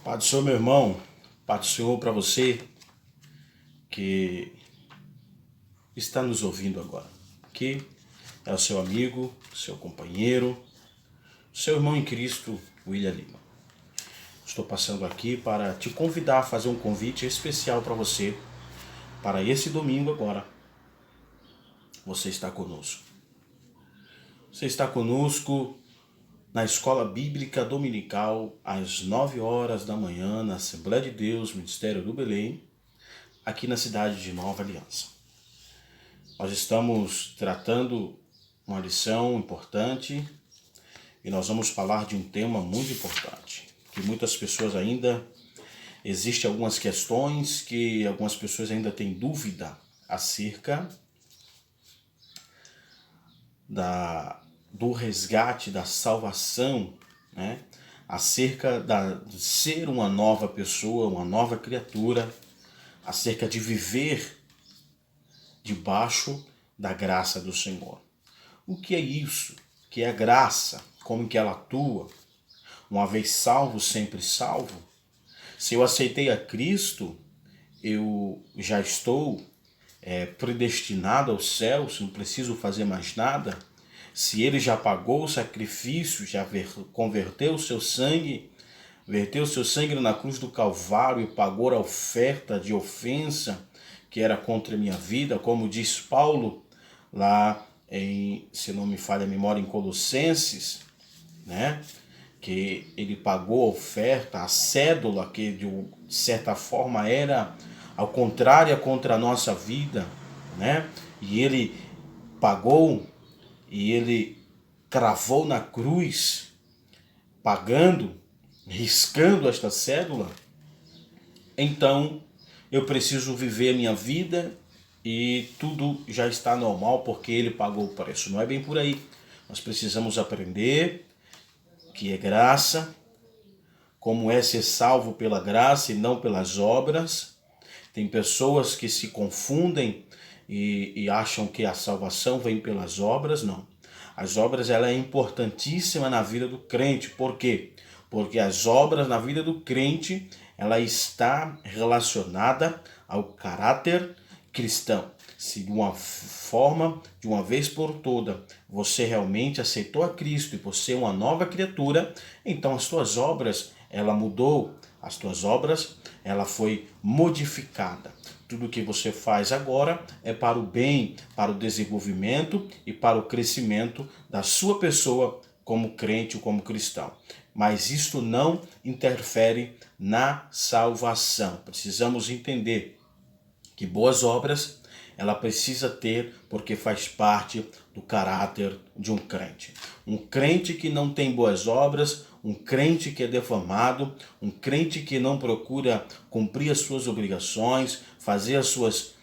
Pai do Senhor, meu irmão, Pai do Senhor para você que está nos ouvindo agora. Aqui é o seu amigo, seu companheiro, seu irmão em Cristo, William Lima. Estou passando aqui para te convidar a fazer um convite especial para você, para esse domingo agora. Você está conosco. Você está conosco na Escola Bíblica Dominical, às 9 horas da manhã, na Assembleia de Deus, Ministério do Belém, aqui na cidade de Nova Aliança. Nós estamos tratando uma lição importante e nós vamos falar de um tema muito importante, que muitas pessoas ainda, existem algumas questões que algumas pessoas ainda têm dúvida acerca do resgate, da salvação, né? Acerca de ser uma nova pessoa, uma nova criatura, acerca de viver debaixo da graça do Senhor. O que é isso? O que é a graça? Como que ela atua? Uma vez salvo, sempre salvo? Se eu aceitei a Cristo, eu já estou predestinado aos céus, não preciso fazer mais nada? Se ele já pagou o sacrifício, já converteu o seu sangue, verteu o seu sangue na cruz do Calvário e pagou a oferta de ofensa que era contra a minha vida, como diz Paulo lá se não me falha a memória, em Colossenses, né? Que ele pagou a oferta, a cédula que de certa forma era ao contrária contra a nossa vida, né? E ele pagou e ele cravou na cruz, pagando, riscando esta cédula. Então eu preciso viver a minha vida e tudo já está normal porque ele pagou o preço. Não é bem por aí. Nós precisamos aprender que é graça, como é ser salvo pela graça e não pelas obras. Tem pessoas que se confundem e acham que a salvação vem pelas obras. Não. As obras ela é importantíssima na vida do crente. Por quê? Porque as obras na vida do crente ela está relacionada ao caráter cristão. Se de uma forma, de uma vez por toda, você realmente aceitou a Cristo e você é uma nova criatura, então as tuas obras, ela mudou, as tuas obras, ela foi modificada. Tudo que você faz agora é para o bem, para o desenvolvimento e para o crescimento da sua pessoa como crente ou como cristão. Mas isto não interfere na salvação. Precisamos entender que boas obras ela precisa ter porque faz parte do caráter de um crente. Um crente que não tem boas obras, um crente que é defamado, um crente que não procura cumprir as suas obrigações, fazer as suas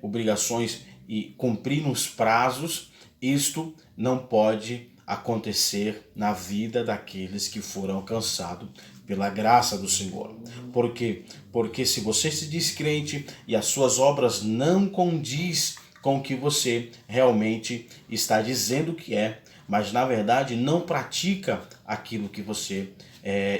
obrigações e cumprir nos prazos, isto não pode acontecer na vida daqueles que foram alcançados pela graça do Senhor. Por quê? Porque se você se diz crente e as suas obras não condiz com o que você realmente está dizendo que é, mas na verdade não pratica aquilo que você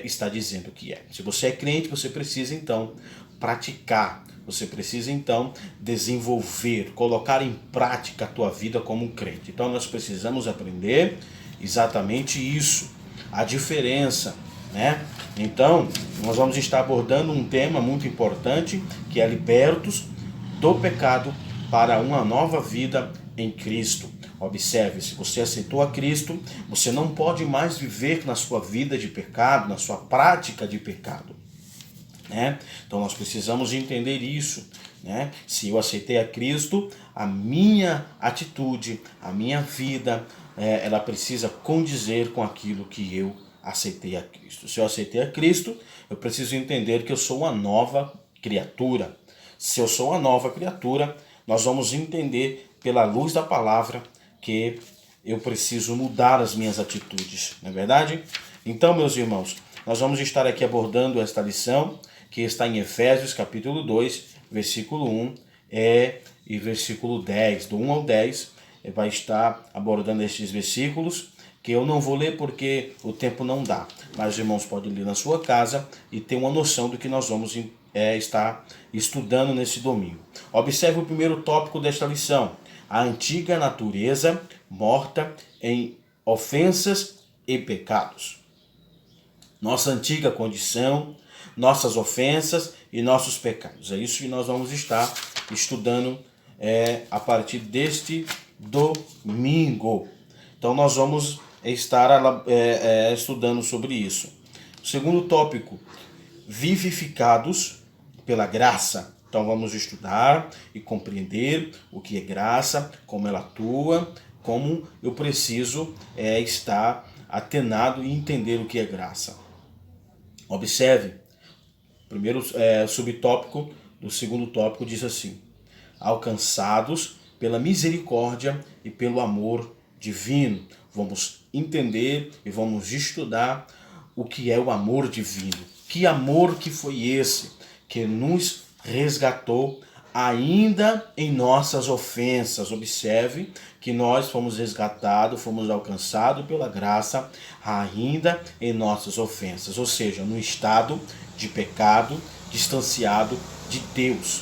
está dizendo que é. Se você é crente, você precisa então praticar, você precisa então desenvolver, colocar em prática a tua vida como um crente. Então nós precisamos aprender exatamente isso, a diferença, né? Então nós vamos estar abordando um tema muito importante que é libertos do pecado para uma nova vida em Cristo. Observe, se você aceitou a Cristo, você não pode mais viver na sua vida de pecado, na sua prática de pecado, né? Então nós precisamos entender isso, né? Se eu aceitei a Cristo, a minha atitude, a minha vida, ela precisa condizer com aquilo que eu aceitei a Cristo. Se eu aceitei a Cristo, eu preciso entender que eu sou uma nova criatura. Se eu sou uma nova criatura, nós vamos entender pela luz da palavra que eu preciso mudar as minhas atitudes, não é verdade? Então, meus irmãos, nós vamos estar aqui abordando esta lição que está em Efésios capítulo 2, versículo 1 e versículo 10. Do 1 ao 10, vai estar abordando estes versículos que eu não vou ler porque o tempo não dá, mas os irmãos podem ler na sua casa e ter uma noção do que nós vamos estar estudando nesse domingo. Observe o primeiro tópico desta lição: a antiga natureza morta em ofensas e pecados. Nossa antiga condição, nossas ofensas e nossos pecados. É isso que nós vamos estar estudando a partir deste domingo. Então nós vamos estar estudando sobre isso. O segundo tópico: vivificados pela graça. Então vamos estudar e compreender o que é graça, como ela atua, como eu preciso estar atenado e entender o que é graça. Observe, primeiro subtópico do segundo tópico diz assim: alcançados pela misericórdia e pelo amor divino. Vamos entender e vamos estudar o que é o amor divino. Que amor que foi esse que nos resgatou ainda em nossas ofensas. Observe que nós fomos resgatados, fomos alcançados pela graça ainda em nossas ofensas, ou seja, no estado de pecado, distanciado de Deus.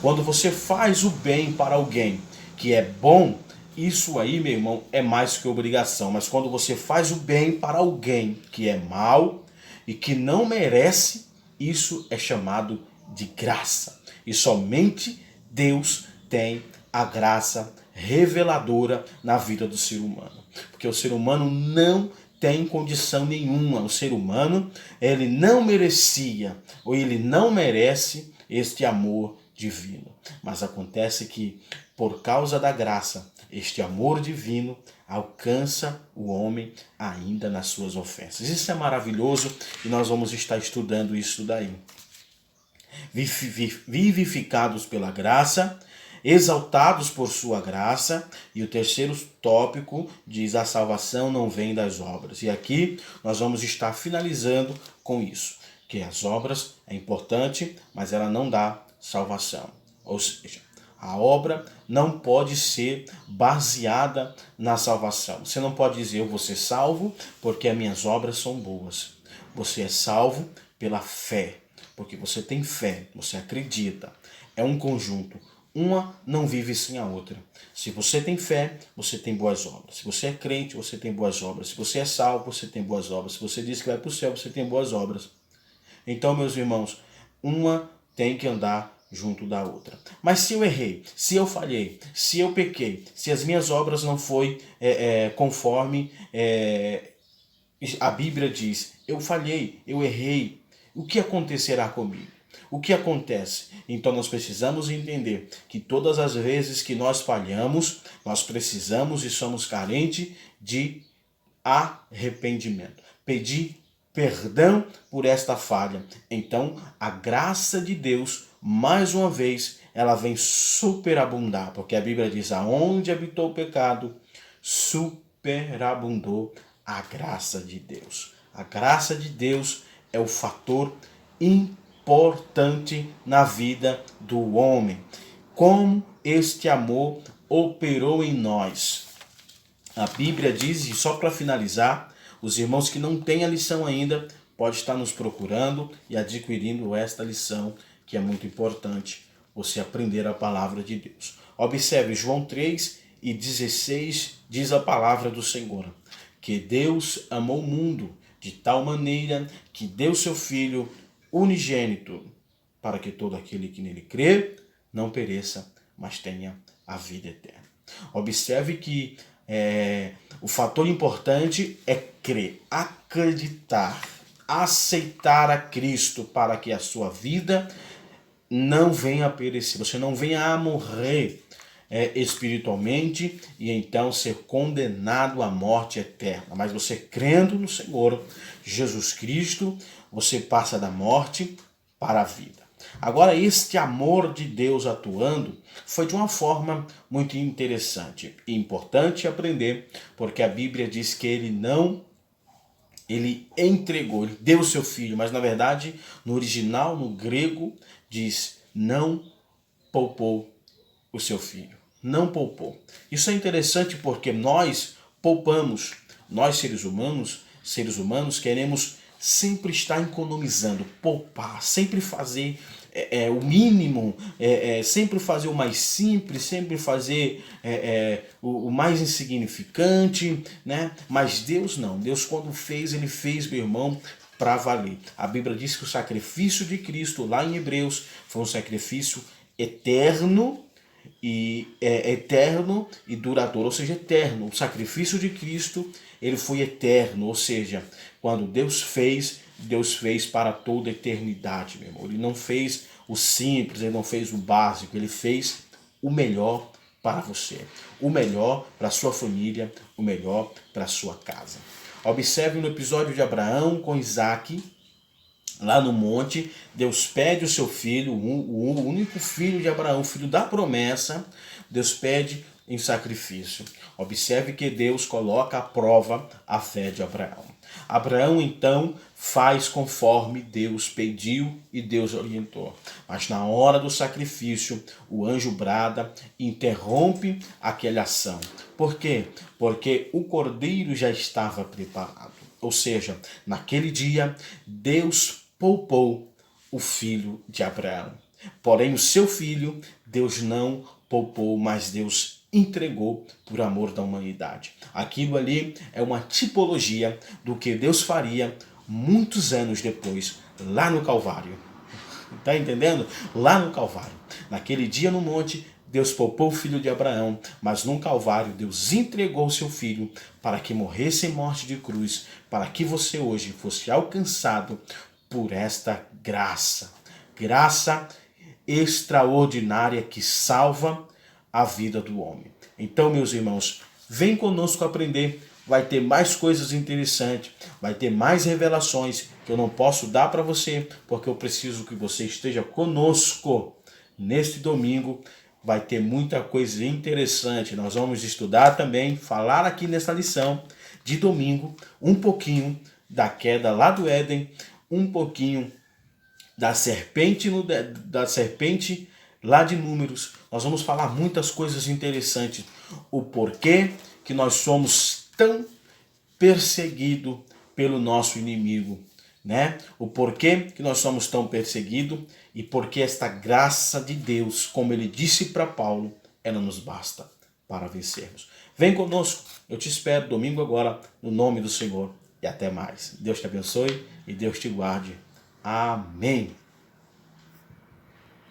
Quando você faz o bem para alguém que é bom, isso aí, meu irmão, é mais que obrigação. Mas quando você faz o bem para alguém que é mau e que não merece, isso é chamado de graça. E somente Deus tem a graça reveladora na vida do ser humano. Porque o ser humano não tem condição nenhuma. O ser humano, ele não merecia ou ele não merece este amor divino. Mas acontece que, por causa da graça, este amor divino alcança o homem ainda nas suas ofensas. Isso é maravilhoso e nós vamos estar estudando isso daí. Vivificados pela graça, exaltados por sua graça. E o terceiro tópico diz: a salvação não vem das obras. E aqui nós vamos estar finalizando com isso, que as obras é importante, mas ela não dá salvação. Ou seja, a obra não pode ser baseada na salvação. Você não pode dizer: eu vou ser salvo porque as minhas obras são boas. Você é salvo pela fé, porque você tem fé, você acredita. É um conjunto. Uma não vive sem a outra. Se você tem fé, você tem boas obras. Se você é crente, você tem boas obras. Se você é salvo, você tem boas obras. Se você diz que vai para o céu, você tem boas obras. Então, meus irmãos, uma tem que andar junto da outra. Mas se eu errei, se eu falhei, se eu pequei, se as minhas obras não foi conforme a Bíblia diz, eu falhei, eu errei, o que acontecerá comigo? O que acontece? Então nós precisamos entender que todas as vezes que nós falhamos, nós precisamos e somos carentes de arrependimento. Pedir perdão por esta falha. Então a graça de Deus, mais uma vez, ela vem superabundar, porque a Bíblia diz: aonde habitou o pecado, superabundou a graça de Deus. A graça de Deus é o fator importante na vida do homem. Como este amor operou em nós. A Bíblia diz, e só para finalizar, os irmãos que não têm a lição ainda, pode estar nos procurando e adquirindo esta lição, que é muito importante você aprender a palavra de Deus. Observe, João 3:16 diz a palavra do Senhor: que Deus amou o mundo de tal maneira que deu seu Filho unigênito, para que todo aquele que nele crê não pereça, mas tenha a vida eterna. Observe que o fator importante é crer, acreditar, aceitar a Cristo, para que a sua vida não venha a perecer, você não venha a morrer espiritualmente e então ser condenado à morte eterna. Mas você crendo no Senhor Jesus Cristo, você passa da morte para a vida. Agora, este amor de Deus atuando foi de uma forma muito interessante e importante aprender, porque a Bíblia diz que ele entregou, ele deu o seu filho, mas na verdade, no original, no grego, diz: não poupou o seu filho. Não poupou. Isso é interessante porque nós poupamos, Nós, seres humanos, queremos sempre estar economizando, poupar, sempre fazer o mínimo, sempre fazer o mais simples, sempre fazer o mais insignificante, né? Mas Deus não. Deus, quando fez, Ele fez, meu irmão, para valer. A Bíblia diz que o sacrifício de Cristo, lá em Hebreus, foi um sacrifício eterno e duradouro, ou seja, eterno. O sacrifício de Cristo, ele foi eterno, ou seja, quando Deus fez para toda a eternidade, meu irmão. Ele não fez o simples, ele não fez o básico, ele fez o melhor para você, o melhor para sua família, o melhor para sua casa. Observe no episódio de Abraão com Isaac. Lá no monte, Deus pede o seu filho, o único filho de Abraão, filho da promessa, Deus pede em sacrifício. Observe que Deus coloca à prova a fé de Abraão. Abraão, então, faz conforme Deus pediu e Deus orientou. Mas na hora do sacrifício, o anjo brada e interrompe aquela ação. Por quê? Porque o cordeiro já estava preparado. Ou seja, naquele dia, Deus poupou o filho de Abraão. Porém, o seu filho, Deus não poupou, mas Deus entregou por amor da humanidade. Aquilo ali é uma tipologia do que Deus faria muitos anos depois, lá no Calvário. Está entendendo? Lá no Calvário. Naquele dia no monte, Deus poupou o filho de Abraão, mas no Calvário Deus entregou o seu filho para que morresse em morte de cruz, para que você hoje fosse alcançado por esta graça. Graça extraordinária que salva a vida do homem. Então, meus irmãos, vem conosco aprender. Vai ter mais coisas interessantes, vai ter mais revelações que eu não posso dar para você, porque eu preciso que você esteja conosco neste domingo. Vai ter muita coisa interessante. Nós vamos estudar também, falar aqui nessa lição de domingo, um pouquinho da queda lá do Éden, um pouquinho da serpente lá de Números. Nós vamos falar muitas coisas interessantes. O porquê que nós somos tão perseguidos pelo nosso inimigo, né? O porquê que nós somos tão perseguidos e porque esta graça de Deus, como ele disse para Paulo, ela nos basta para vencermos. Vem conosco, eu te espero domingo agora, no nome do Senhor, e até mais. Deus te abençoe e Deus te guarde. Amém.